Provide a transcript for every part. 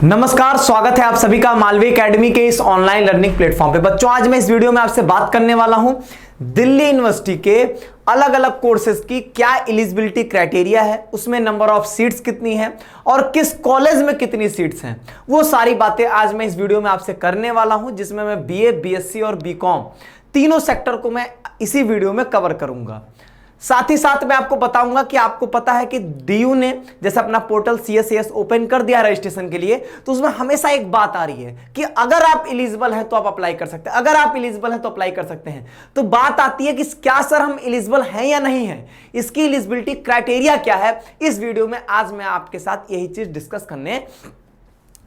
नमस्कार, स्वागत है आप सभी का मालवी एकेडमी के इस ऑनलाइन लर्निंग प्लेटफॉर्म पे। बच्चों, आज मैं इस वीडियो में आपसे बात करने वाला हूं दिल्ली यूनिवर्सिटी के अलग अलग कोर्सेज की क्या एलिजिबिलिटी क्राइटेरिया है, उसमें नंबर ऑफ सीट्स कितनी है और किस कॉलेज में कितनी सीट्स हैं। वो सारी बातें आज मैं इस वीडियो में आपसे करने वाला हूं, जिसमें मैं बीए, बीएससी और बीकॉम तीनों सेक्टर को मैं इसी वीडियो में कवर करूंगा। साथ ही साथ मैं आपको बताऊंगा कि आपको पता है कि डीयू ने जैसे अपना पोर्टल CSAS ओपन कर दिया रजिस्ट्रेशन के लिए, तो उसमें हमेशा एक बात आ रही है कि अगर आप एलिजिबल हैं तो आप अप्लाई कर सकते हैं, अगर आप एलिजिबल हैं तो अप्लाई कर सकते हैं। तो बात आती है कि क्या सर हम एलिजिबल हैं या नहीं हैं, इसकी एलिजिबिलिटी क्राइटेरिया क्या है। इस वीडियो में आज मैं आपके साथ यही चीज डिस्कस करने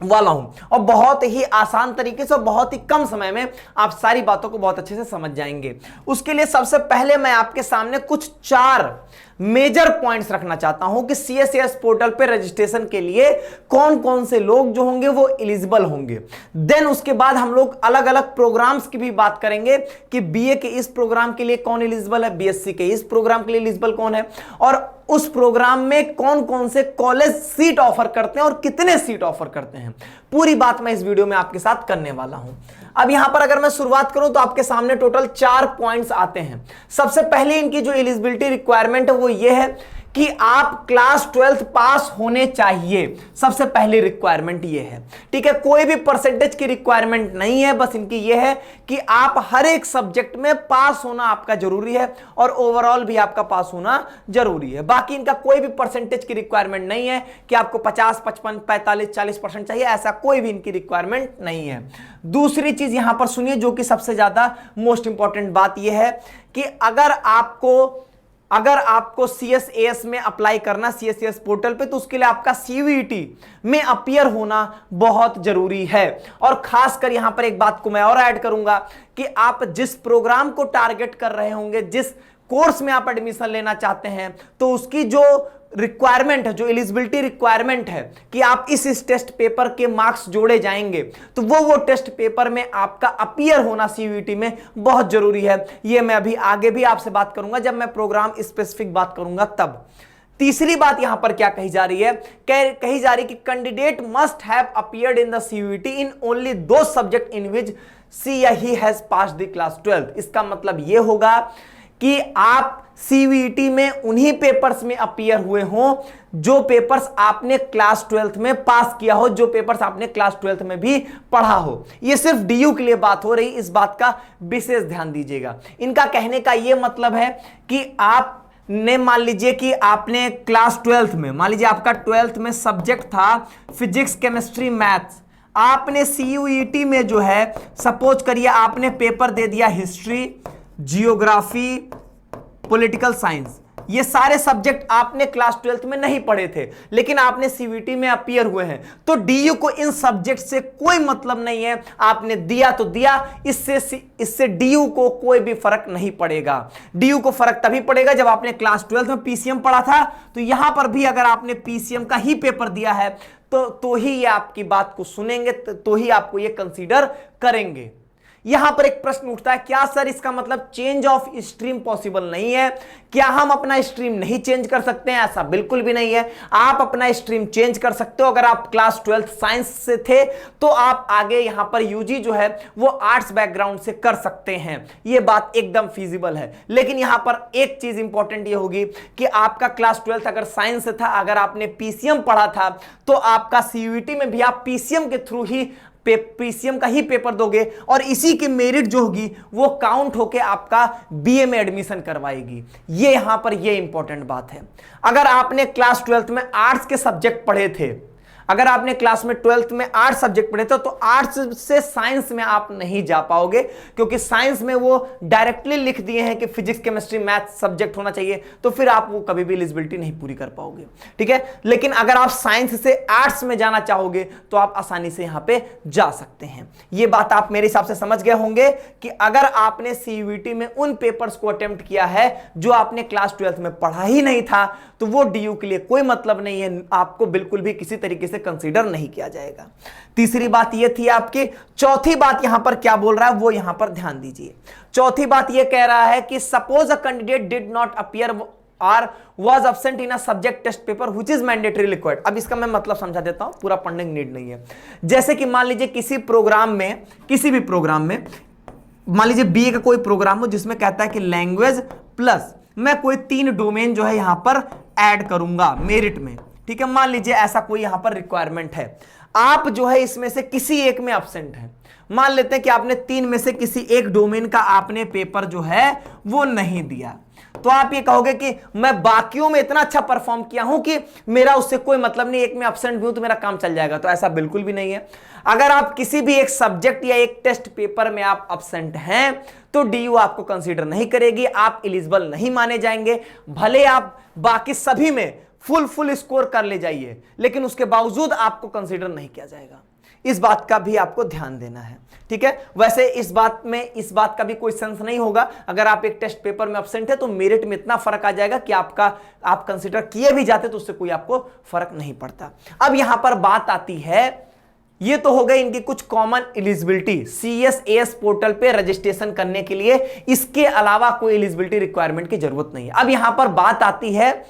वाला हूं और बहुत ही आसान तरीके से और बहुत ही कम समय में आप सारी बातों को बहुत अच्छे से समझ जाएंगे। उसके लिए सबसे पहले मैं आपके सामने कुछ 4 मेजर पॉइंट्स रखना चाहता हूं कि CSAS पोर्टल पे रजिस्ट्रेशन के लिए कौन कौन से लोग जो होंगे वो एलिजिबल होंगे। देन उसके बाद हम लोग अलग अलग प्रोग्राम्स की भी बात करेंगे कि बीए के इस प्रोग्राम के लिए कौन एलिजिबल है, बीएससी के इस प्रोग्राम के लिए एलिजिबल कौन है और उस प्रोग्राम में कौन कौन से कॉलेज सीट ऑफर करते हैं और कितने सीट ऑफर करते हैं। पूरी बात मैं इस वीडियो में आपके साथ करने वाला हूं। अब यहां पर अगर मैं शुरुआत करूं तो आपके सामने टोटल 4 पॉइंट्स आते हैं। सबसे पहले इनकी जो एलिजिबिलिटी रिक्वायरमेंट है वो ये है कि आप क्लास 12th पास होने चाहिए। सबसे पहली रिक्वायरमेंट ये है, ठीक है। कोई भी परसेंटेज की रिक्वायरमेंट नहीं है, बस इनकी ये है कि आप हर एक सब्जेक्ट में पास होना आपका जरूरी है और ओवरऑल भी आपका पास होना जरूरी है। बाकी इनका कोई भी परसेंटेज की रिक्वायरमेंट नहीं है कि आपको 50, 55, 45, 40% चाहिए, ऐसा कोई भी इनकी रिक्वायरमेंट नहीं है। दूसरी चीज यहां पर सुनिए, जो कि सबसे ज्यादा मोस्ट इंपॉर्टेंट बात यह है कि अगर आपको CSAS में अप्लाई करना, CSAS पोर्टल पे, तो उसके लिए आपका CVT में अपीयर होना बहुत जरूरी है। और खासकर यहां पर एक बात को मैं और ऐड करूंगा कि आप जिस प्रोग्राम को टारगेट कर रहे होंगे, जिस कोर्स में आप एडमिशन लेना चाहते हैं, तो उसकी जो रिक्वायरमेंट है, जो एलिजिबिलिटी रिक्वायरमेंट है कि आप इस टेस्ट पेपर के मार्क्स जोड़े जाएंगे, तो वो टेस्ट पेपर में आपका अपीयर होना CVT में बहुत जरूरी है। ये मैं अभी आगे भी आपसे बात करूंगा, जब मैं प्रोग्राम स्पेसिफिक बात करूंगा तब। तीसरी बात यहां पर क्या कही जा रही है, कही जा रही है कि candidate must have appeared in the CVT in only दो सब्जेक्ट इन विच सी या he has passed the class 12th। इसका मतलब यह होगा कि आप CVT में उन्हीं पेपर्स में अपीयर हुए हों जो पेपर्स आपने क्लास 12th में पास किया हो, जो पेपर्स आपने क्लास 12th में भी पढ़ा हो। यह सिर्फ डीयू के लिए बात हो रही, इस बात का विशेष ध्यान दीजिएगा। इनका कहने का यह मतलब है कि आप ने मान लीजिए कि आपने क्लास 12th में, मान लीजिए आपका 12th में सब्जेक्ट था फिजिक्स, केमिस्ट्री, मैथ्स, आपने CUET में जो है सपोज करिए आपने पेपर दे दिया हिस्ट्री, जियोग्राफी, पॉलिटिकल साइंस। ये सारे सब्जेक्ट आपने क्लास 12th में नहीं पढ़े थे, लेकिन आपने CVT में अपीयर हुए हैं, तो डीयू को इन सब्जेक्ट से कोई मतलब नहीं है। आपने दिया तो दिया, इससे डीयू को कोई भी फर्क नहीं पड़ेगा। डीयू को फर्क तभी पड़ेगा जब आपने क्लास 12th में PCM पढ़ा था, तो यहां पर भी अगर आपने PCM का ही पेपर दिया है तो ही ये आपकी बात को सुनेंगे, तो ही आपको ये कंसीडर करेंगे। यहां पर एक प्रश्न उठता है, क्या सर इसका मतलब चेंज ऑफ स्ट्रीम पॉसिबल नहीं है? क्या हम अपना स्ट्रीम नहीं चेंज कर सकते हैं? ऐसा बिल्कुल भी नहीं है। आप अपना स्ट्रीम चेंज कर सकते हो। अगर आप क्लास 12th साइंस से थे तो आप आगे यहां पर यूजी जो है वो आर्ट्स बैकग्राउंड से कर सकते हैं। यह बात एकदम फिजिबल है। लेकिन यहां पर एक चीज इंपॉर्टेंट ये होगी कि आपका क्लास 12th अगर साइंस से था, अगर आपने PCM पढ़ा था, तो आपका CUET में भी आप PCM के थ्रू ही PCM का ही पेपर दोगे और इसी की मेरिट जो होगी वो काउंट होके आपका BA में एडमिशन करवाएगी। ये यहां पर ये इंपॉर्टेंट बात है। अगर आपने क्लास 12th में आर्ट्स के सब्जेक्ट पढ़े थे, अगर आपने क्लास में 12th में आर्ट्स सब्जेक्ट पढ़े थे, तो आर्ट्स से साइंस में आप नहीं जा पाओगे, क्योंकि साइंस में वो डायरेक्टली लिख दिए हैं कि फिजिक्स, केमिस्ट्री, मैथ सब्जेक्ट होना चाहिए, तो फिर आप वो कभी भी एलिजिबिलिटी नहीं पूरी कर पाओगे, ठीक है। लेकिन अगर आप साइंस से आर्ट्स में जाना चाहोगे तो आप आसानी से यहां पे जा सकते हैं। ये बात आप मेरे हिसाब से समझ गए होंगे कि अगर आपने CUET में उन पेपर्स को अटेम्प्ट किया है जो आपने क्लास 12th में पढ़ा ही नहीं था, तो वो डीयू के लिए कोई मतलब नहीं है, आपको बिल्कुल भी किसी तरीके से कंसीडर नहीं किया जाएगा। तीसरी बात यह थी आपकी। चौथी बात यहां पर क्या बोल रहा है वो यहां पर ध्यान दीजिए। चौथी बात यह कह रहा है कि suppose a candidate did not appear or was absent in a subject test paper which is mandatory required. अब इसका मैं मतलब समझा देता हूं, पूरा पढ़ने की नीड नहीं है। जैसे कि मान लीजिए किसी प्रोग्राम में, किसी भी प्रोग्राम में, मान लीजिए बीए का कोई प्रोग्राम हो जिसमें कहता है कि लैंग्वेज प्लस मैं कोई 3 डोमेन जो है यहां पर ऐड करूंगा मेरिट में, ठीक है। मान लीजिए ऐसा कोई यहां पर रिक्वायरमेंट है, आप जो है इसमें से किसी एक में एब्सेंट है। मान लेते हैं कि आपने 3 में से किसी एक डोमेन का आपने पेपर जो है वो नहीं दिया, तो आप ये कहोगे कि मैं बाकियों में इतना अच्छा परफॉर्म किया हूं कि मेरा उससे कोई मतलब नहीं, एक में एब्सेंट भी हूं तो मेरा काम चल जाएगा। तो ऐसा बिल्कुल भी नहीं है। अगर आप किसी भी एक सब्जेक्ट या एक टेस्ट पेपर में आप एब्सेंट हैं तो डीयू आपको कंसीडर नहीं करेगी, आप एलिजिबल नहीं माने जाएंगे। भले आप बाकी सभी में फुल स्कोर कर ले जाइए, लेकिन उसके बावजूद आपको कंसीडर नहीं किया जाएगा। इस बात का भी आपको ध्यान देना है, ठीक है। वैसे इस बात का भी कोई सेंस नहीं होगा। अगर आप एक टेस्ट पेपर में एब्सेंट है तो मेरिट में इतना फर्क आ जाएगा कि आप कंसीडर किए भी जाते तो उससे कोई आपको फर्क नहीं पड़ता। अब यहां पर बात आती है, ये तो हो गई इनकी कुछ कॉमन एलिजिबिलिटी CSAS पोर्टल पे रजिस्ट्रेशन करने के लिए। इसके अलावा कोई एलिजिबिलिटी रिक्वायरमेंट की जरूरत नहीं है। अब यहां पर बात आती है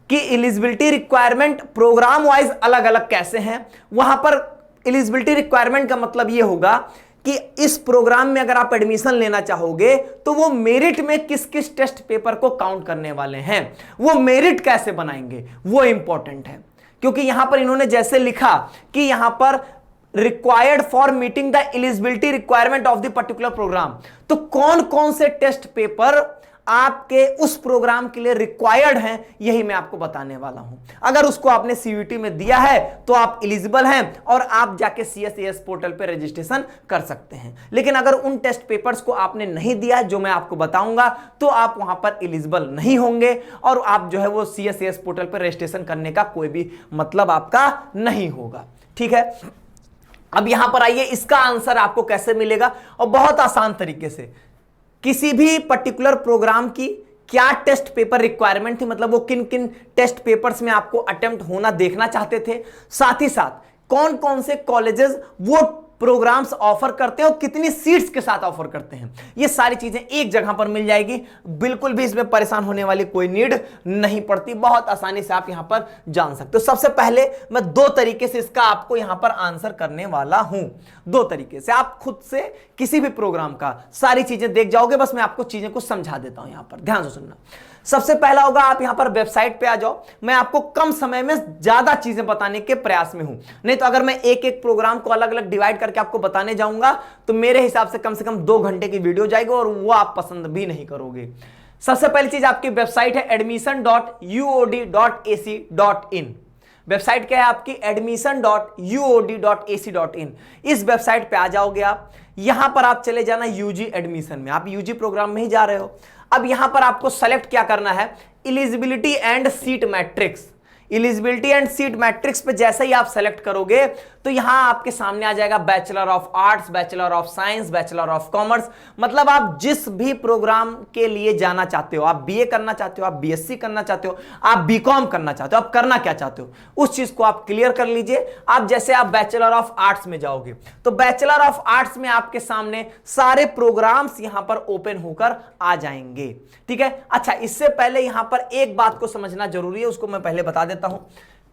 कि एलिजिबिलिटी रिक्वायरमेंट प्रोग्राम वाइज अलग अलग कैसे हैं। वहां पर एलिजिबिलिटी रिक्वायरमेंट का मतलब यह होगा कि इस प्रोग्राम में अगर आप एडमिशन लेना चाहोगे तो वो मेरिट में किस किस टेस्ट पेपर को काउंट करने वाले हैं, वो मेरिट कैसे बनाएंगे, वो इंपॉर्टेंट है। क्योंकि यहां पर इन्होंने जैसे लिखा कि यहां पर required for meeting the eligibility requirement of the particular programme, तो कौन कौन से टेस्ट पेपर आपके उस प्रोग्राम के लिए रिक्वायर्ड हैं, यही मैं आपको बताने वाला हूं। अगर उसको आपने सीयूईटी में दिया है तो आप एलिजिबल हैं और आप जाके CSAS पोर्टल पे रजिस्ट्रेशन कर सकते हैं। लेकिन अगर उन टेस्ट पेपर्स को आपने नहीं दिया जो मैं आपको बताऊंगा तो आप वहां पर एलिजिबल नहीं होंगे और आप जो है वो CSAS पोर्टल पे रजिस्ट्रेशन करने का कोई भी मतलब आपका नहीं होगा, ठीक है। अब यहां पर आइए, इसका आंसर आपको कैसे मिलेगा, और बहुत आसान तरीके से। किसी भी पर्टिकुलर प्रोग्राम की क्या टेस्ट पेपर रिक्वायरमेंट थी, मतलब वो किन किन टेस्ट पेपर्स में आपको अटेम्प्ट होना देखना चाहते थे, साथ ही साथ कौन कौन से कॉलेजेस वो प्रोग्राम्स ऑफर करते हैं और कितनी सीट्स के साथ ऑफर करते हैं, ये सारी चीजें एक जगह पर मिल जाएगी। बिल्कुल भी इसमें परेशान होने वाली कोई नीड नहीं पड़ती, बहुत आसानी से आप यहां पर जान सकते हो। सबसे पहले मैं 2 तरीके से इसका आपको यहां पर आंसर करने वाला हूं। 2 तरीके से आप खुद से किसी भी प्रोग्राम का सारी चीजें देख जाओगे, बस मैं आपको चीजें को समझा देता हूं, यहां पर ध्यान से सुनना। सबसे पहला होगा, आप यहां पर वेबसाइट पे आ जाओ। मैं आपको कम समय में ज्यादा चीजें बताने के प्रयास में हूं, नहीं तो अगर मैं एक एक प्रोग्राम को अलग अलग डिवाइड करके आपको बताने जाऊंगा तो मेरे हिसाब से कम 2 घंटे की वीडियो जाएगी और वो आप पसंद भी नहीं करोगे। सबसे पहली चीज आपकी वेबसाइट है admission.uod.ac.in। वेबसाइट क्या है आपकी? admission.uod.ac.in। इस वेबसाइट पे आ जाओगे आप, यहां पर आप चले जाना यूजी एडमिशन में, आप यूजी प्रोग्राम में ही जा रहे हो। अब यहां पर आपको सेलेक्ट क्या करना है, eligibility and seat matrix. Eligibility and seat matrix पे जैसे ही आप सेलेक्ट करोगे तो यहां आपके सामने आ जाएगा bachelor of arts, bachelor of science, bachelor of commerce. मतलब आप जिस भी प्रोग्राम के लिए जाना चाहते हो, आप बीए करना चाहते हो, आप बीएससी करना चाहते हो, आप बीकॉम करना चाहते हो, आप करना क्या चाहते हो उस चीज को आप क्लियर कर लीजिए। आप जैसे आप बैचलर ऑफ आर्ट्स में जाओगे तो बैचलर ऑफ आर्ट्स में आपके सामने सारे प्रोग्राम्स यहां पर ओपन होकर आ जाएंगे, ठीक है। अच्छा, इससे पहले यहां पर एक बात को समझना जरूरी है, उसको मैं पहले बता देता हूं।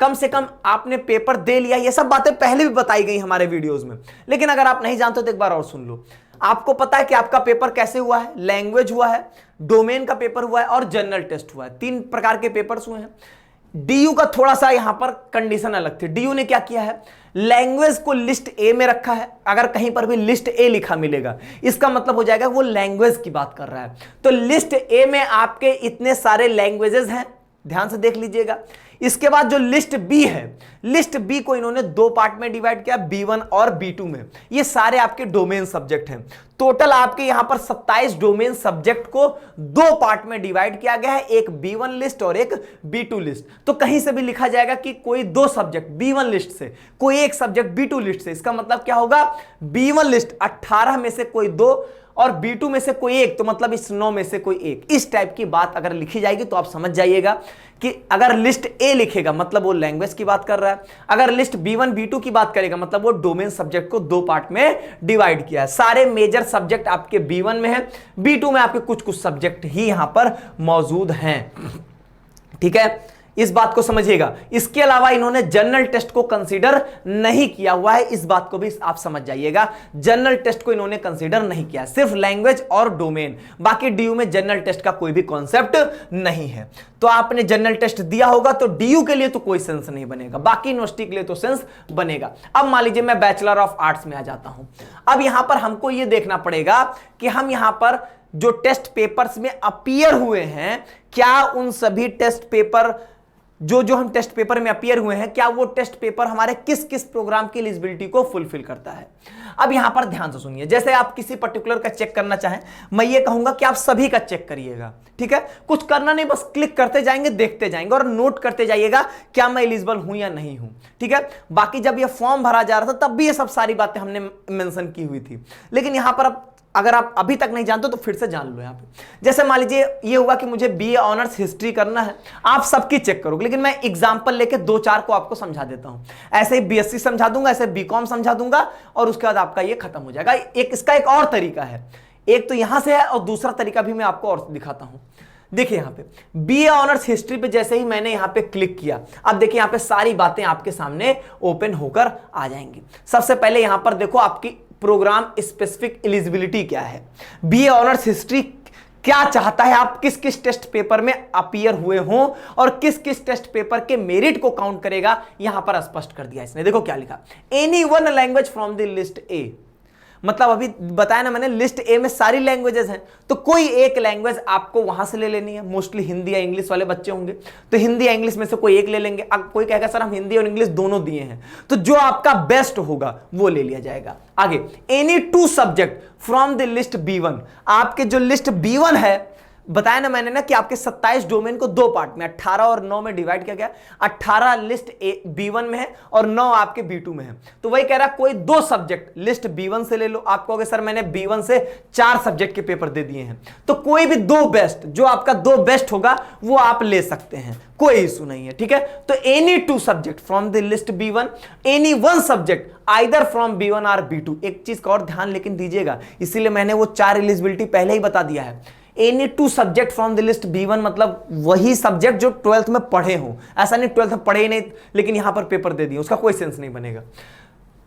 कम से कम आपने पेपर दे लिया, ये सब बातें पहले भी बताई गई हमारे वीडियोस में, लेकिन अगर आप नहीं जानते तो एक बार और सुन लो। आपको पता है कि आपका पेपर कैसे हुआ है, लैंग्वेज हुआ है, डोमेन का पेपर हुआ है और जनरल टेस्ट हुआ है। 3 प्रकार के पेपर्स हुए हैं। डीयू का थोड़ा सा यहां पर कंडीशन अलग थी। डीयू ने क्या किया है, लैंग्वेज को लिस्ट ए में रखा है। अगर कहीं पर भी लिस्ट ए लिखा मिलेगा इसका मतलब हो जाएगा वो लैंग्वेज की बात कर रहा है। तो लिस्ट ए में आपके इतने सारे लैंग्वेजेस हैं, ध्यान से देख लीजिएगा। इसके बाद जो लिस्ट बी है, लिस्ट बी को इन्होंने 2 पार्ट में डिवाइड किया, B1 और B2 में। ये सारे आपके डोमेन सब्जेक्ट हैं। टोटल आपके यहां पर 27 डोमेन सब्जेक्ट को 2 पार्ट में डिवाइड किया गया है, एक B1 लिस्ट और एक B2 लिस्ट। तो कहीं से भी लिखा जाएगा कि कोई 2 सब्जेक्ट B1 लिस्ट से, कोई एक सब्जेक्ट B2 लिस्ट से, इसका मतलब क्या होगा, B1 लिस्ट 18 में से कोई 2 और B2 में से कोई एक, तो मतलब इस 9 में से कोई एक। इस टाइप की बात अगर लिखी जाएगी तो आप समझ जाइएगा कि अगर लिस्ट ए लिखेगा मतलब वो लैंग्वेज की बात कर रहा है, अगर लिस्ट B1 B2 की बात करेगा मतलब वो डोमेन सब्जेक्ट को 2 पार्ट में डिवाइड किया है। सारे मेजर सब्जेक्ट आपके B1 में है, B2 में आपके कुछ सब्जेक्ट ही यहां पर मौजूद हैं। ठीक है, इस बात को समझिएगा। इसके अलावा इन्होंने जनरल टेस्ट को कंसीडर नहीं किया हुआ है, इस बात को भी आप समझ जाइएगा। जनरल टेस्ट को इन्होंने कंसीडर नहीं किया, सिर्फ लैंग्वेज और डोमेन। बाकी डीयू में जनरल टेस्ट का कोई भी कॉन्सेप्ट नहीं है। तो आपने जनरल टेस्ट दिया होगा तो डीयू के लिए तो कोई सेंस नहीं बनेगा, बाकी यूनिवर्सिटी के लिए तो सेंस बनेगा। अब मान लीजिए मैं बैचलर ऑफ आर्ट्स में आ जाता हूं। अब यहां पर हमको यह देखना पड़ेगा कि हम यहां पर जो टेस्ट पेपर्स में अपीयर हुए हैं, क्या उन सभी टेस्ट पेपर जो हम टेस्ट पेपर में अपीयर हुए हैं, क्या वो टेस्ट पेपर हमारे किस किस प्रोग्राम की एलिजिबिलिटी को फुलफिल करता है। अब यहां पर ध्यान से सुनिए, जैसे आप किसी पर्टिकुलर का चेक करना चाहें, मैं ये कहूंगा कि आप सभी का चेक करिएगा, ठीक है। कुछ करना नहीं, बस क्लिक करते जाएंगे, देखते जाएंगे और नोट करते जाइएगा क्या मैं एलिजिबल हूं या नहीं हूं, ठीक है। बाकी जब ये फॉर्म भरा जा रहा था तब भी ये सब सारी बातें हमने मेंशन की हुई थी, लेकिन यहां पर अब अगर आप अभी तक नहीं जानते तो फिर से जान लो। यहां पे जैसे मान लीजिए ये हुआ कि मुझे बीए ऑनर्स हिस्ट्री करना है, आप सबकी चेक करोगे, लेकिन मैं एग्जांपल लेके 2-4 को आपको समझा देता हूं। ऐसे ही बीएससी समझा दूंगा, ऐसे बीकॉम समझा दूंगा और उसके बाद आपका ये खत्म हो जाएगा। इसका एक और तरीका है, एक तो यहां से है और दूसरा तरीका भी मैं आपको और दिखाता हूं। देखिए यहां पे बीए ऑनर्स हिस्ट्री पे जैसे ही मैंने यहां पे क्लिक किया, अब देखिए यहां पे सारी बातें आपके सामने ओपन होकर आ जाएंगी। सबसे पहले यहां पर देखो आपकी प्रोग्राम स्पेसिफिक एलिजिबिलिटी क्या है, बीए ऑनर्स हिस्ट्री क्या चाहता है, आप किस किस टेस्ट पेपर में अपीयर हुए हों और किस किस टेस्ट पेपर के मेरिट को काउंट करेगा, यहां पर स्पष्ट कर दिया इसने। देखो क्या लिखा, any one language from the list A, मतलब अभी बताया ना मैंने, लिस्ट ए में सारी लैंग्वेजेस हैं, तो कोई एक लैंग्वेज आपको वहां से ले लेनी है। मोस्टली हिंदी या इंग्लिश वाले बच्चे होंगे तो हिंदी या इंग्लिश में से कोई एक ले लेंगे। अब कोई कहेगा सर हम हिंदी और इंग्लिश दोनों दिए हैं, तो जो आपका बेस्ट होगा वो ले लिया जाएगा। आगे, any 2 subject from the list B1, आपके जो लिस्ट B1 है, बताया ना मैंने ना कि आपके 27 डोमेन को 2 पार्ट में 18 और 9 में डिवाइड किया गया। 18 लिस्ट B1 में है और 9 आपके B2 में है, तो वही कह रहा कोई 2 सब्जेक्ट लिस्ट B1 से ले लो। आप कहोगे सर मैंने B1 से 4 सब्जेक्ट के पेपर दे दिए हैं, तो कोई भी 2 बेस्ट, जो आपका 2 बेस्ट होगा वो आप ले सकते हैं, कोई इशू नहीं है, ठीक है। तो any 2 subject from the list B1, any 1 subject either from B1 और B2। एक चीज का और ध्यान लेकिन दीजिएगा, इसीलिए मैंने वो 4 एलिजिबिलिटी पहले ही बता दिया है। Any 2 subject from the list B1 मतलब वही सब्जेक्ट जो 12th में पढ़े हो, ऐसा नहीं 12th में पढ़े ही नहीं लेकिन यहां पर पेपर दे दिए, उसका कोई सेंस नहीं बनेगा।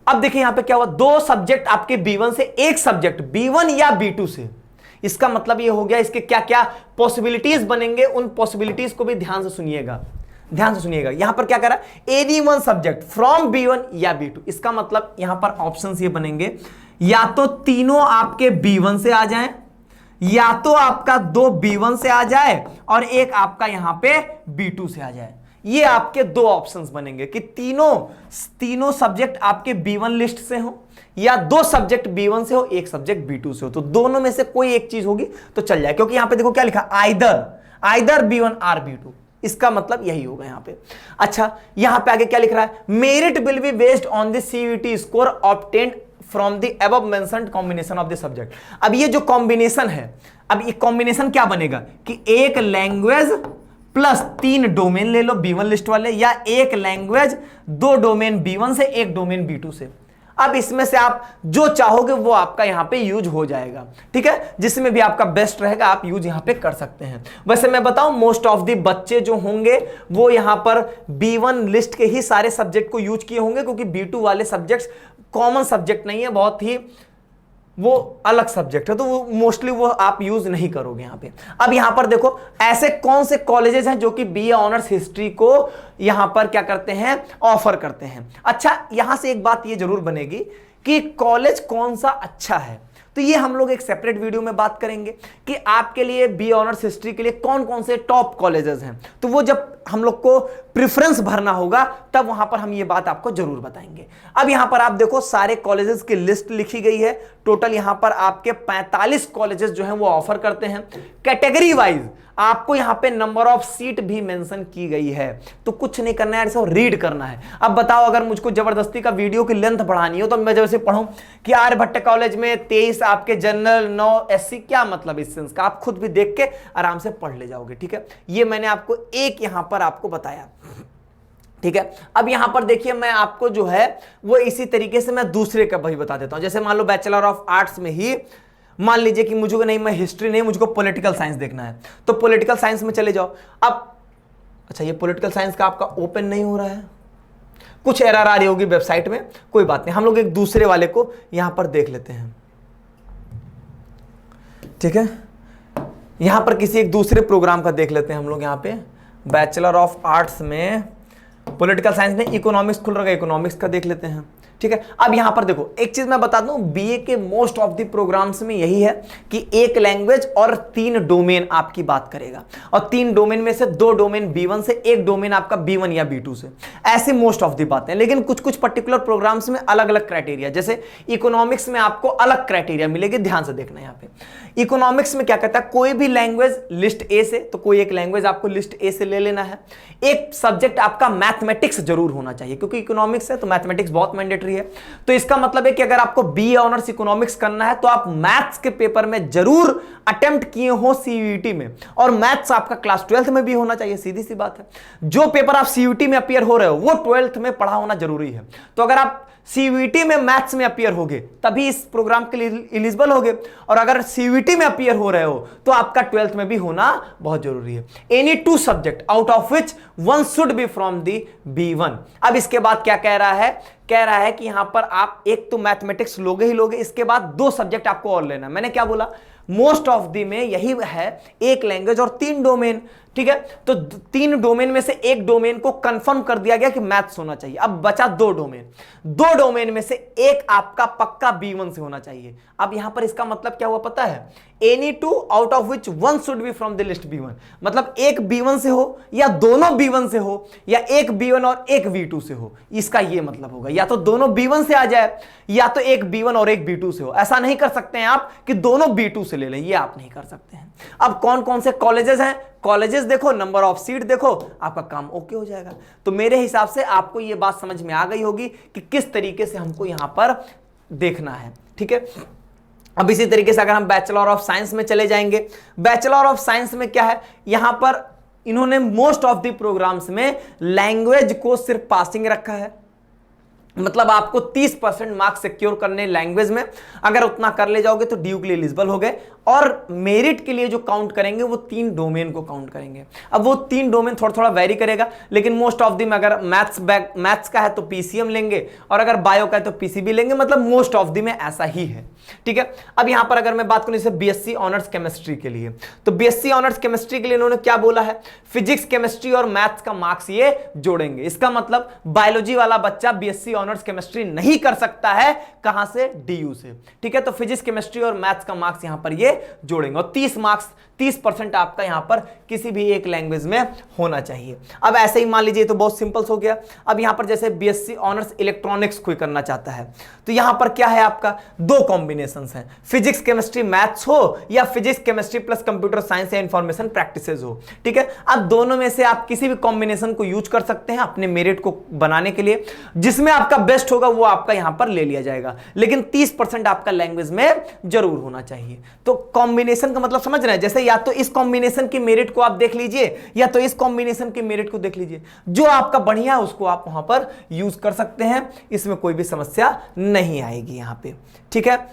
अब देखिए यहां पे क्या हुआ, 2 सब्जेक्ट आपके B1 से, 1 सब्जेक्ट B1 या B2 से। इसका मतलब ये हो गया इसके क्या क्या पॉसिबिलिटीज बनेंगे, उन पॉसिबिलिटीज को भी ध्यान से सुनिएगा, ध्यान से सुनिएगा। यहां पर क्या कह रहा है, एनी 1 सब्जेक्ट फ्रॉम B1 या B2। इसका मतलब यहां पर ऑप्शंस ये बनेंगे, या तो तीनों आपके B1 से आ जाएं, या तो आपका 2 B1 से आ जाए और एक आपका यहां पे B2 से आ जाए। ये आपके 2 ऑप्शंस बनेंगे कि तीनों सब्जेक्ट आपके B1 लिस्ट से हो, या 2 सब्जेक्ट B1 से हो, 1 सब्जेक्ट B2 से हो। तो दोनों में से कोई एक चीज होगी तो चल जाए, क्योंकि यहां पे देखो क्या लिखा, आइदर B1 और B2। इसका मतलब यही होगा यहां पे। अच्छा, यहां पे आगे क्या लिख रहा है, merit will be based on the CUET score obtained from the above mentioned combination of the subject. अब ये जो कॉम्बिनेशन है, अब ये कॉम्बिनेशन क्या बनेगा कि 1 लैंग्वेज प्लस 3 डोमेन ले लो B1 लिस्ट वाले, या 1 लैंग्वेज 2 डोमेन B1 से 1 डोमेन B2 से। अब इसमें से आप जो चाहोगे वो आपका यहां पे यूज हो जाएगा, ठीक है। जिसमें भी आपका बेस्ट रहेगा आप यूज यहां पे कर सकते हैं। वैसे मैं बताऊं, मोस्ट ऑफ द बच्चे जो होंगे वो यहां पर B1 लिस्ट के ही सारे सब्जेक्ट को यूज किए होंगे, क्योंकि B2 वाले सब्जेक्ट्स कॉमन सब्जेक्ट नहीं है, बहुत ही वो अलग सब्जेक्ट है, तो वो मोस्टली वो आप यूज नहीं करोगे यहां पे। अब यहां पर देखो ऐसे कौन से कॉलेजेस हैं जो कि बीए ऑनर्स हिस्ट्री को यहां पर क्या करते हैं, ऑफर करते हैं। अच्छा, यहां से एक बात ये जरूर बनेगी कि कॉलेज कौन सा अच्छा है, तो ये हम लोग एक सेपरेट वीडियो में बात करेंगे कि आपके लिए बीए ऑनर्स हिस्ट्री के लिए कौन कौन से टॉप कॉलेजेस हैं। तो वो जब हम लोग को प्रेफरेंस भरना होगा तब वहां पर हम ये बात आपको जरूर बताएंगे। अब यहां पर आप देखो सारे कॉलेजेस की लिस्ट लिखी गई है। टोटल यहां पर आपके 45 कॉलेजेस जो हैं वो ऑफर करते हैं। कैटेगरी वाइज आपको यहां पे नंबर ऑफ सीट भी मेंशन की गई है, तो कुछ नहीं करना है, सिर्फ रीड करना है। अब बताओ, अगर मुझको जबरदस्ती का वीडियो की लेंथ बढ़ानी हो तो मैं जैसे पढ़ूं कि आर्यभट्ट कॉलेज में 23 आपके जनरल, 9 SC, क्या मतलब इस सेंस का, आप खुद भी देख के आराम से पढ़ ले जाओगे, ठीक है। ये मैंने आपको एक यहां पर आपको बताया, ठीक है। अब यहां पर देखिए मैं आपको जो है वो इसी तरीके से मैं दूसरे का भी बता देता हूं। जैसे मान लो बैचलर ऑफ आर्ट्स में ही मान लीजिए कि मुझे नहीं, मैं हिस्ट्री नहीं, मुझको पॉलिटिकल साइंस देखना है, तो पॉलिटिकल साइंस में चले जाओ। अब अच्छा, ये पॉलिटिकल साइंस का आपका ओपन नहीं हो रहा है, कुछ एरर आ रही होगी वेबसाइट में, कोई बात नहीं, हम लोग एक दूसरे वाले को यहां पर देख लेते हैं। ठीक है, यहां पर किसी एक दूसरे प्रोग्राम का देख लेते हैं हम लोग। यहां पे बैचलर ऑफ आर्ट्स में पॉलिटिकल साइंस में इकोनॉमिक्स खुल रहा है, इकोनॉमिक्स का देख लेते हैं। ठीक है, अब यहां पर देखो एक चीज मैं बता दूं, बीए के मोस्ट ऑफ द प्रोग्राम्स में यही है कि एक लैंग्वेज और 3 डोमेन आपकी बात करेगा, और 3 डोमेन में से 2 डोमेन B1 से, 1 डोमेन आपका B1 या B2 से, ऐसे मोस्ट ऑफ द बातें। लेकिन कुछ कुछ पर्टिकुलर प्रोग्राम्स में अलग अलग क्राइटेरिया, जैसे इकोनॉमिक्स में आपको अलग क्राइटेरिया मिलेगी, ध्यान से देखना। यहां पे इकोनॉमिक्स में क्या कहता है, कोई भी लैंग्वेज लिस्ट ए से, तो कोई एक लैंग्वेज आपको लिस्ट ए से ले लेना है। एक सब्जेक्ट आपका मैथमेटिक्स जरूर होना चाहिए, क्योंकि इकोनॉमिक्स है तो मैथमेटिक्स बहुत मैंडेटरी है। तो इसका मतलब है कि अगर आपको बीए ऑनर्स इकोनॉमिक्स करना है तो आप मैथ्स के पेपर में जरूर अटेम्प्ट किए हो सीयूईटी में, और मैथ्स आपका क्लास 12th में भी होना चाहिए, सीधी सी बात है। जो पेपर आप सीयूईटी में अपीयर हो रहे हो वो 12th में पढ़ा होना जरूरी है। तो अगर आप सीयूईटी में मैथ्स में अपीयर होगे तभी इस प्रोग्राम के लिए एलिजिबल होगे, और अगर सीयूईटी में अपीयर हो रहे हो तो आपका 12th में भी होना बहुत जरूरी है। Any 2 subject out of which 1 should be from the B1। अब इसके बाद क्या कह रहा है, कह रहा है कि यहां पर आप एक तो मैथमेटिक्स लोगे ही लोगे, इसके बाद 2 सब्जेक्ट आपको और लेना। मैंने क्या बोला, मोस्ट ऑफ दी में यही है, एक लैंग्वेज और 3 डोमेन। ठीक है, तो 3 डोमेन में से एक डोमेन को कंफर्म कर दिया गया कि मैथ्स होना चाहिए। अब बचा 2 डोमेन, 2 डोमेन में से एक आपका पक्का B1 से होना चाहिए। अब यहां पर इसका मतलब क्या हुआ पता है, any 2 out of which 1 should be from the list B1। मतलब एक B1 से हो, या दोनों B1 से हो, या एक B1 और एक B2 से हो, इसका यह मतलब होगा। या तो दोनों B1 से आ जाए, या तो एक B1 और एक B2 से हो। ऐसा नहीं कर सकते हैं आप कि दोनों B2 से ले लें, ये आप नहीं कर सकते हैं। अब कौन कौन से कॉलेजेस हैं, कॉलेजेस देखो, नंबर ऑफ सीट देखो, आपका काम ओके हो जाएगा। तो मेरे हिसाब से आपको यह बात समझ में आ गई होगी कि किस तरीके से हमको यहां पर देखना है। ठीक है, अब इसी तरीके से अगर हम बैचलर ऑफ साइंस में चले जाएंगे, बैचलर ऑफ साइंस में क्या है, यहां पर इन्होंने मोस्ट ऑफ द प्रोग्राम्स में लैंग्वेज को सिर्फ पासिंग रखा है। मतलब आपको 30% मार्क्स सिक्योर करने लैंग्वेज में, अगर उतना कर ले जाओगे तो ड्यू के लिए एलिजिबल हो गए। और मेरिट के लिए जो काउंट करेंगे वो 3 डोमेन को काउंट करेंगे। अब वो 3 डोमेन थोड़ा थोड़ा वेरी करेगा, लेकिन मोस्ट ऑफ दी में अगर मैथ्स का है तो पीसीएम लेंगे, और अगर बायो का है तो पीसीबी लेंगे। मतलब मोस्ट ऑफ दी में ऐसा ही है। ठीक है, अब यहां पर अगर मैं बात करूं जैसे बीएससी ऑनर्स केमिस्ट्री के लिए, तो बीएससी ऑनर्स केमिस्ट्री के लिए इन्होंने क्या बोला है, फिजिक्स केमिस्ट्री और मैथ्स का मार्क्स ये जोड़ेंगे। इसका मतलब बायोलॉजी वाला बच्चा बीएससी ऑनर्स केमिस्ट्री नहीं कर सकता है, कहां से, डीयू से। ठीक है, तो फिजिक्स केमिस्ट्री और मैथ्स का मार्क्स यहां पर ये जोड़ेंगे, और 30 मार्क्स 30% आपका यहां पर किसी भी एक लैंग्वेज में होना चाहिए। अब ऐसे ही मान लीजिए, तो बहुत सिंपल हो गया। अब यहां पर जैसे बीएससी ऑनर्स इलेक्ट्रॉनिक्स कोई करना चाहता है, तो यहां पर क्या है, आपका 2 कॉम्बिनेशंस हैं, फिजिक्स केमिस्ट्री मैथ्स हो, या physics chemistry plus computer science या इंफॉर्मेशन प्रैक्टिसेस हो। ठीक है, अब दोनों में से आप किसी भी कॉम्बिनेशन को यूज कर सकते हैं अपने मेरिट को बनाने के लिए, जिसमें आपका बेस्ट होगा वो आपका यहां पर ले लिया जाएगा। लेकिन 30% आपका लैंग्वेज में जरूर होना चाहिए। तो कॉम्बिनेशन का मतलब समझ रहे हैं, जैसे या तो इस कॉम्बिनेशन की मेरिट को आप देख लीजिए, या तो इस कॉम्बिनेशन की मेरिट को देख लीजिए, जो आपका बढ़िया है उसको आप वहां पर यूज कर सकते हैं, इसमें कोई भी समस्या नहीं आएगी यहां पे। ठीक है,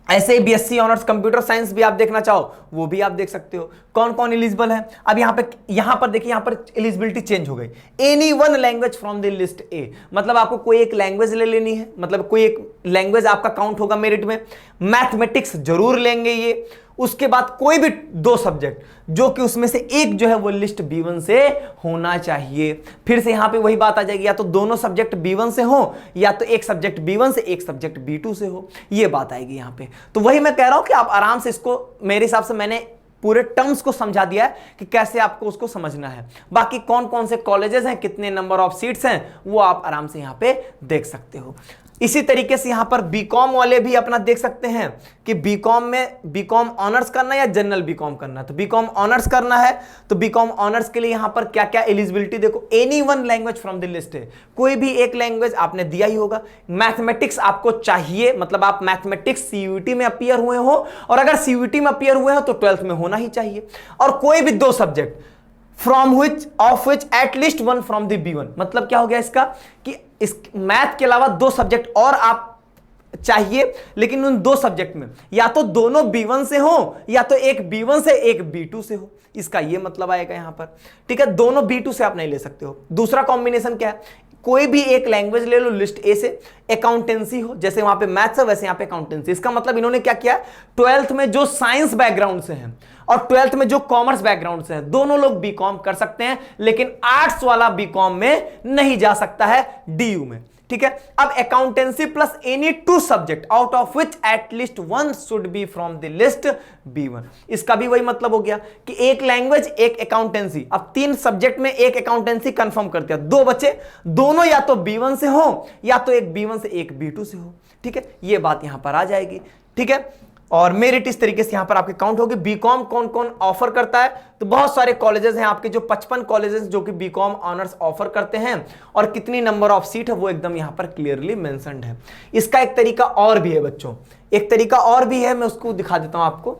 ऐसे ही बीएससी ऑनर्स कंप्यूटर साइंस भी आप देखना चाहो वो भी आप देख सकते हो, कौन कौन एलिजिबल है। अब यहां पर देखिए, यहां पर एलिजिबिलिटी चेंज हो गई, any 1 language from the list A. मतलब आपको कोई एक लैंग्वेज ले लेनी है, मतलब कोई एक लैंग्वेज आपका काउंट होगा मेरिट में। मैथमेटिक्स जरूर लेंगे ये, उसके बाद कोई भी 2 सब्जेक्ट, जो कि उसमें से एक जो है वो लिस्ट B1 से होना चाहिए। फिर से यहां पे वही बात आ जाएगी, या तो दोनों सब्जेक्ट B1 से हो, या तो एक सब्जेक्ट B1 से एक सब्जेक्ट B2 से हो, ये बात आएगी यहां पे। तो वही मैं कह रहा हूं कि आप आराम से इसको, मेरे हिसाब से मैंने पूरे टर्म्स को समझा दिया है कि कैसे आपको उसको समझना है। बाकी कौन कौन से कॉलेजेस हैं, कितने नंबर ऑफ सीट्स हैं, वो आप आराम से यहां पे देख सकते हो। इसी तरीके से यहां पर बीकॉम वाले भी अपना देख सकते हैं कि बीकॉम में बीकॉम ऑनर्स करना है या जनरल बीकॉम करना है। तो बीकॉम ऑनर्स करना है तो बीकॉम ऑनर्स के लिए यहां पर क्या क्या एलिजिबिलिटी देखो, any 1 language from the list है, कोई भी एक लैंग्वेज आपने दिया ही होगा। मैथमेटिक्स आपको चाहिए, मतलब आप मैथमेटिक्स सीयूईटी में अपीयर हुए हो, और अगर सीयूईटी में अपीयर हुए हो तो 12th में होना ही चाहिए। और कोई भी 2 subject from which of which at least 1 from the B1। मतलब क्या हो गया इसका कि इस मैथ के अलावा 2 सब्जेक्ट और आप चाहिए, लेकिन उन दो सब्जेक्ट में या तो दोनों B1 से हो या तो एक B1 से एक B2 से हो, इसका ये मतलब आएगा यहां पर। ठीक है, दोनों B2 से आप नहीं ले सकते हो। दूसरा कॉम्बिनेशन क्या है, कोई भी एक लैंग्वेज ले लो लिस्ट ए से, अकाउंटेंसी हो, जैसे वहां पे मैथ्स है वैसे यहां पे अकाउंटेंसी। इसका मतलब इन्होंने क्या किया, 12th में जो साइंस बैकग्राउंड से हैं और 12th में जो कॉमर्स बैकग्राउंड से हैं, दोनों लोग बीकॉम कर सकते हैं, लेकिन आर्ट्स वाला बीकॉम में नहीं जा सकता है, डीयू में। ठीक है, अब accountancy plus any two subject out of which at least one should be from the list B1। इसका भी वही मतलब हो गया कि एक लैंग्वेज एक अकाउंटेंसी, अब 3 सब्जेक्ट में एक अकाउंटेंसी कंफर्म करते हैं, 2 बच्चे, दोनों या तो B1 से हो या तो एक B1 से एक B2 से हो। ठीक है, ये बात यहां पर आ जाएगी। ठीक है, और मेरिट इस तरीके से यहां पर आपके काउंट होगी। बीकॉम कौन कौन ऑफर करता है, तो बहुत सारे कॉलेजेस हैं आपके, जो 55 कॉलेजेस जो कि बीकॉम ऑनर्स ऑफर करते हैं, और कितनी नंबर ऑफ सीट है वो एकदम यहां पर क्लियरली मेंशन्ड है। इसका एक तरीका और भी है बच्चों, एक तरीका और भी है, मैं उसको दिखा देता हूं आपको।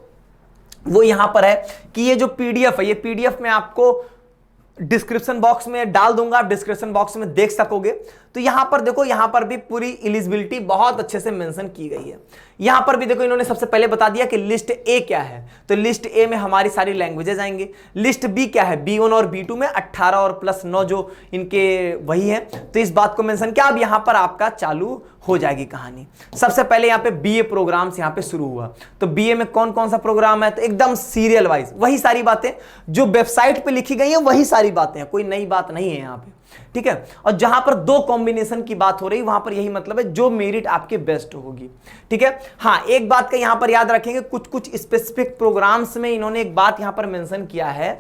वो यहां पर है कि ये जो पीडीएफ है, ये पीडीएफ में आपको डिस्क्रिप्शन बॉक्स में डाल दूंगा, डिस्क्रिप्शन बॉक्स में देख सकोगे। तो यहां पर देखो, यहां पर भी पूरी एलिजिबिलिटी बहुत अच्छे से मेंशन की गई है। यहां पर भी देखो, इन्होंने सबसे पहले बता दिया कि लिस्ट ए क्या है, तो लिस्ट ए में हमारी सारी लैंग्वेजेस आएंगे। लिस्ट बी क्या है, B1 और B2 में 18 और प्लस 9 जो इनके वही है, तो इस बात को मेंशन किया। अब यहां पर आपका चालू हो जाएगी कहानी। सबसे पहले यहां पे बीए प्रोग्राम्स यहां पे शुरू हुआ, तो बीए में कौन कौन सा प्रोग्राम है, तो एकदम सीरियल वाइज वही सारी बातें जो वेबसाइट पे लिखी गई है, वही सारी बातें हैं, कोई नई बात नहीं है यहां पे। ठीक है, और जहां पर 2 कॉम्बिनेशन की बात हो रही, वहां पर यही मतलब है जो मेरिट आपके बेस्ट होगी। ठीक है, हां एक बात का यहां पर याद रखेंगे, कुछ कुछ स्पेसिफिक प्रोग्राम्स में इन्होंने एक बात यहां पर मेंशन किया है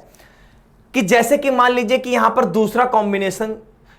कि जैसे कि मान लीजिए कि यहां पर दूसरा कॉम्बिनेशन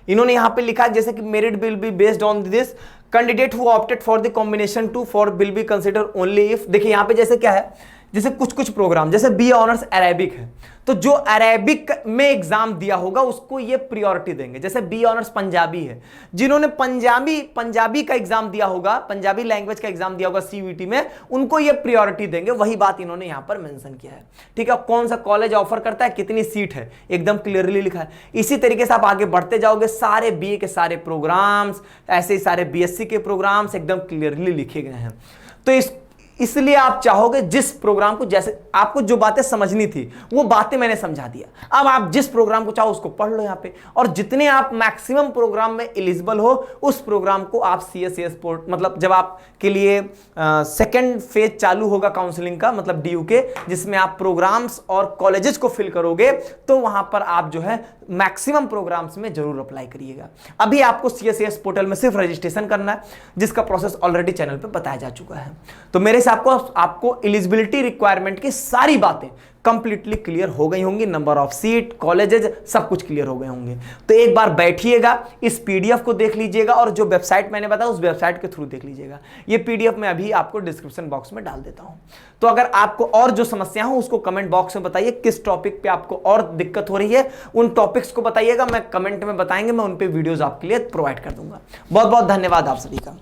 इन्होंने यहां पे लिखा है, जैसे कि merit will be based on this candidate who opted for the combination 2 for will be consider only if. देखिए यहां पे जैसे क्या है, जैसे कुछ कुछ प्रोग्राम, जैसे बी ऑनर्स अरेबिक है, तो जो अरेबिक में एग्जाम दिया होगा उसको ये प्रायोरिटी देंगे। जैसे बी ऑनर्स पंजाबी है, जिन्होंने पंजाबी का एग्जाम दिया होगा, पंजाबी लैंग्वेज का एग्जाम दिया होगा सीयूईटी में, उनको ये प्रायोरिटी देंगे। वही बात इन्होंने यहां पर मेंशन किया है। ठीक है, कौन सा कॉलेज ऑफर करता है, कितनी सीट है, एकदम क्लियरली लिखा है। इसी तरीके से आप आगे बढ़ते जाओगे, सारे बीए के सारे प्रोग्राम्स, ऐसे ही सारे बीएससी के प्रोग्राम्स एकदम क्लियरली लिखे गए हैं। तो इसलिए आप चाहोगे जिस प्रोग्राम को, जैसे आपको जो बातें समझनी थी वो बातें मैंने समझा दिया, अब आप जिस प्रोग्राम को चाहो उसको पढ़ लो यहां पे, और जितने आप मैक्सिमम प्रोग्राम में एलिजिबल हो उस प्रोग्राम को आप सीएससीएस पोर्ट, मतलब जब आपके लिए सेकेंड फेज चालू होगा काउंसलिंग का, मतलब डीयू के, जिसमें आप प्रोग्राम्स और कॉलेजेस को फिल करोगे, तो वहां पर आप जो है मैक्सिमम प्रोग्राम्स में जरूर अप्लाई करिएगा। अभी आपको सीएससीएस पोर्टल में सिर्फ रजिस्ट्रेशन करना है, जिसका प्रोसेस ऑलरेडी चैनल पे बताया जा चुका है। तो मेरे से आपको एलिजिबिलिटी रिक्वायरमेंट की सारी बातें कंप्लीटली क्लियर हो गई होंगी, नंबर ऑफ सीट, कॉलेजेस, सब कुछ क्लियर हो गए होंगे। तो एक बार बैठिएगा, इस पीडीएफ को देख लीजिएगा, और जो वेबसाइट मैंने बताया उस वेबसाइट के थ्रू देख लीजिएगा। ये पीडीएफ मैं अभी आपको डिस्क्रिप्शन बॉक्स में डाल देता हूं। तो अगर आपको और जो समस्या हो उसको कमेंट बॉक्स में बताइए, किस टॉपिक पे आपको और दिक्कत हो रही है उन टॉपिक्स को बताइएगा, मैं कमेंट में बताएंगे, मैं उन पे वीडियोस आपके लिए प्रोवाइड कर दूंगा। बहुत बहुत धन्यवाद आप सभी का।